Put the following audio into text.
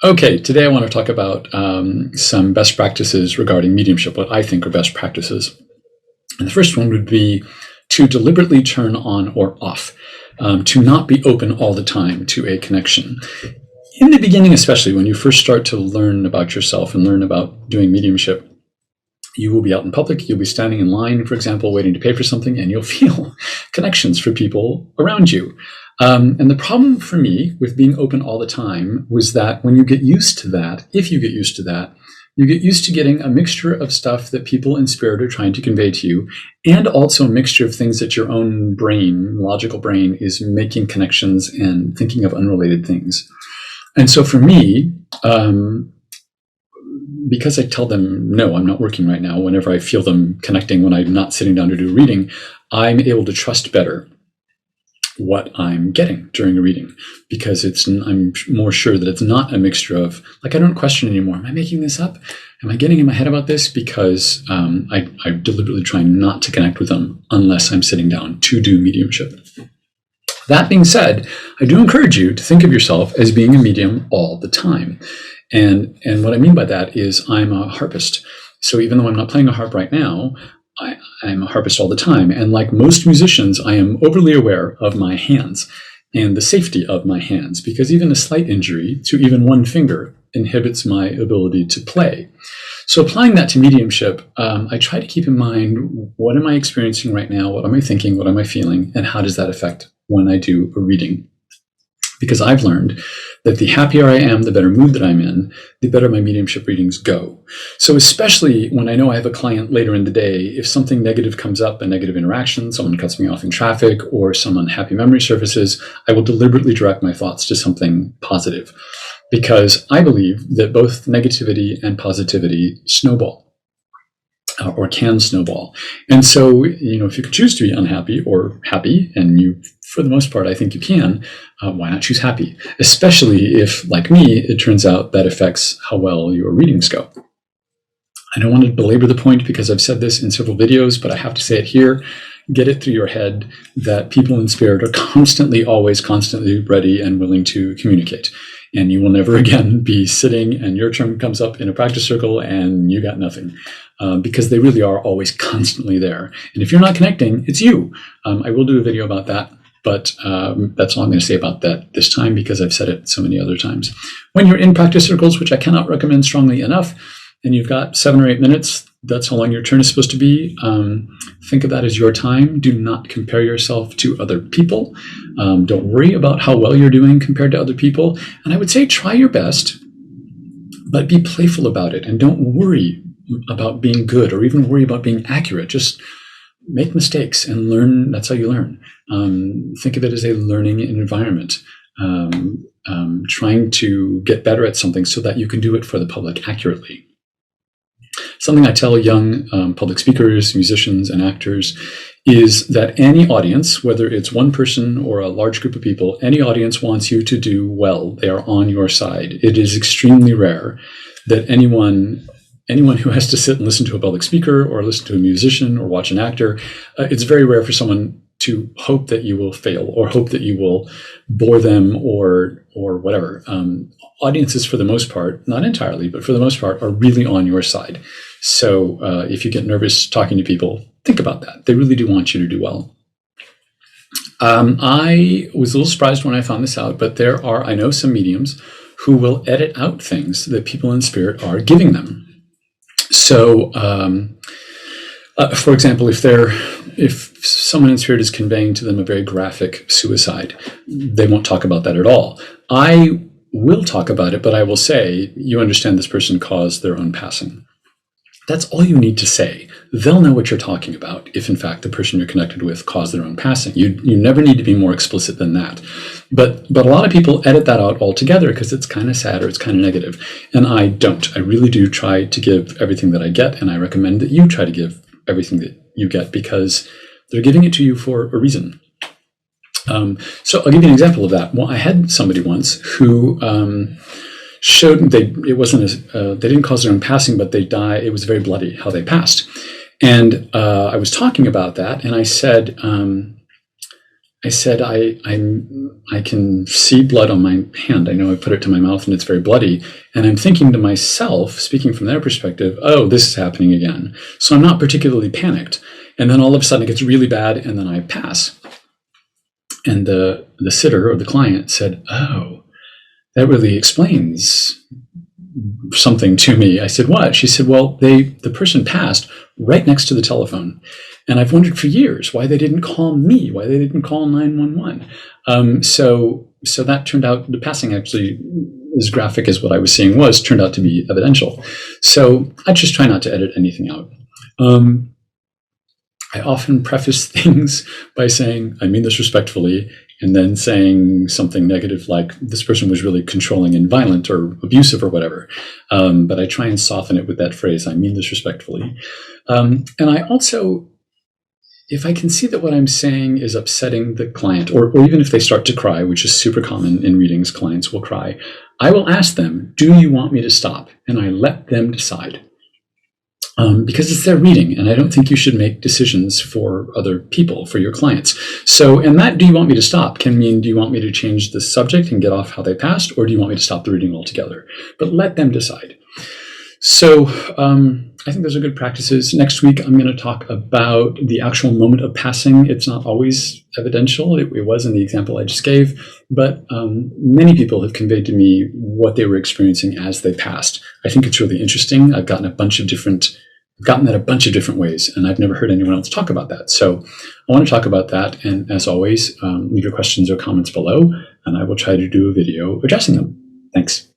Okay, today I want to talk about some best practices regarding mediumship, what I think are best practices. And the first one would be to deliberately turn on or off, to not be open all the time to a connection. In the beginning, especially when you first start to learn about yourself and learn about doing mediumship, you will be out in public, you'll be standing in line, for example, waiting to pay for something, and you'll feel connections for people around you. And the problem for me with being open all the time was that when you get used to that, if you get used to that, you get used to getting a mixture of stuff that people in spirit are trying to convey to you, and also a mixture of things that your own brain, logical brain, is making connections and thinking of unrelated things. And so for me, because I tell them, no, I'm not working right now, whenever I feel them connecting when I'm not sitting down to do a reading, I'm able to trust better what I'm getting during a reading, because I'm more sure that it's not a mixture of, like, I don't question anymore. Am I making this up? Am I getting in my head about this? Because I deliberately try not to connect with them unless I'm sitting down to do mediumship. That being said, I do encourage you to think of yourself as being a medium all the time. And what I mean by that is I'm a harpist. So even though I'm not playing a harp right now, I'm a harpist all the time. And like most musicians, I am overly aware of my hands and the safety of my hands, because even a slight injury to even one finger inhibits my ability to play. So applying that to mediumship, I try to keep in mind, what am I experiencing right now? What am I thinking? What am I feeling? And how does that affect when I do a reading? Because I've learned that the happier I am, the better mood that I'm in, the better my mediumship readings go. So especially when I know I have a client later in the day, if something negative comes up, a negative interaction, someone cuts me off in traffic, or some unhappy memory surfaces, I will deliberately direct my thoughts to something positive, because I believe that both negativity and positivity snowball. Or can snowball. And so, if you could choose to be unhappy or happy, and you, for the most part, I think you can, why not choose happy? Especially if, like me, it turns out that affects how well your readings go. I don't want to belabor the point because I've said this in several videos, but I have to say it here. Get it through your head that people in spirit are constantly ready and willing to communicate. And you will never again be sitting and your turn comes up in a practice circle and you got nothing, because they really are always constantly there. And if you're not connecting, it's you. I will do a video about that, but that's all I'm going to say about that this time, because I've said it so many other times. When you're in practice circles, which I cannot recommend strongly enough, and you've got 7 or 8 minutes, that's how long your turn is supposed to be. Think of that as your time. Do not compare yourself to other people. Don't worry about how well you're doing compared to other people. And I would say try your best, but be playful about it. And don't worry about being good or even worry about being accurate. Just make mistakes and learn. That's how you learn. Think of it as a learning environment. Trying to get better at something so that you can do it for the public accurately. Something I tell young public speakers, musicians, and actors is that any audience, whether it's one person or a large group of people, any audience wants you to do well. They are on your side. It is extremely rare that anyone who has to sit and listen to a public speaker or listen to a musician or watch an actor, it's very rare for someone to hope that you will fail or hope that you will bore them or whatever. Audiences, for the most part, not entirely, but for the most part, are really on your side. So if you get nervous talking to people, think about that. They really do want you to do well. I was a little surprised when I found this out, but I know some mediums who will edit out things that people in spirit are giving them. So, for example, if someone in spirit is conveying to them a very graphic suicide, they won't talk about that at all. I will talk about it, but I will say, you understand this person caused their own passing. That's all you need to say. They'll know what you're talking about if, in fact, the person you're connected with caused their own passing. You never need to be more explicit than that. But a lot of people edit that out altogether because it's kind of sad or it's kind of negative. And I don't. I really do try to give everything that I get, and I recommend that you try to give everything that you get, because they're giving it to you for a reason. So I'll give you an example of that. Well, I had somebody once who showed they didn't cause their own passing, but they died. It was very bloody how they passed. And I was talking about that, and I said, I said, I can see blood on my hand. I know I put it to my mouth and it's very bloody. And I'm thinking to myself, speaking from their perspective, oh, this is happening again. So I'm not particularly panicked. And then all of a sudden it gets really bad and then I pass. And the sitter or the client said, oh, that really explains something to me. I said, what? She said, well, the person passed right next to the telephone. And I've wondered for years why they didn't call me, why they didn't call 911. So that turned out, the passing actually, as graphic as what I was seeing was, turned out to be evidential. So I just try not to edit anything out. I often preface things by saying, I mean this respectfully, and then saying something negative like, this person was really controlling and violent or abusive or whatever. But I try and soften it with that phrase, I mean this respectfully. And I also, if I can see that what I'm saying is upsetting the client, or even if they start to cry, which is super common in readings, clients will cry, I will ask them, do you want me to stop? And I let them decide. Because it's their reading, and I don't think you should make decisions for other people, for your clients. So, and that do you want me to stop can mean, do you want me to change the subject and get off how they passed, or do you want me to stop the reading altogether? But let them decide. So I think those are good practices. Next week, I'm going to talk about the actual moment of passing. It's not always evidential. It was in the example I just gave, but many people have conveyed to me what they were experiencing as they passed. I think it's really interesting. I've gotten that a bunch of different ways, and I've never heard anyone else talk about that. So I want to talk about that. And as always, leave your questions or comments below, and I will try to do a video addressing them. Thanks.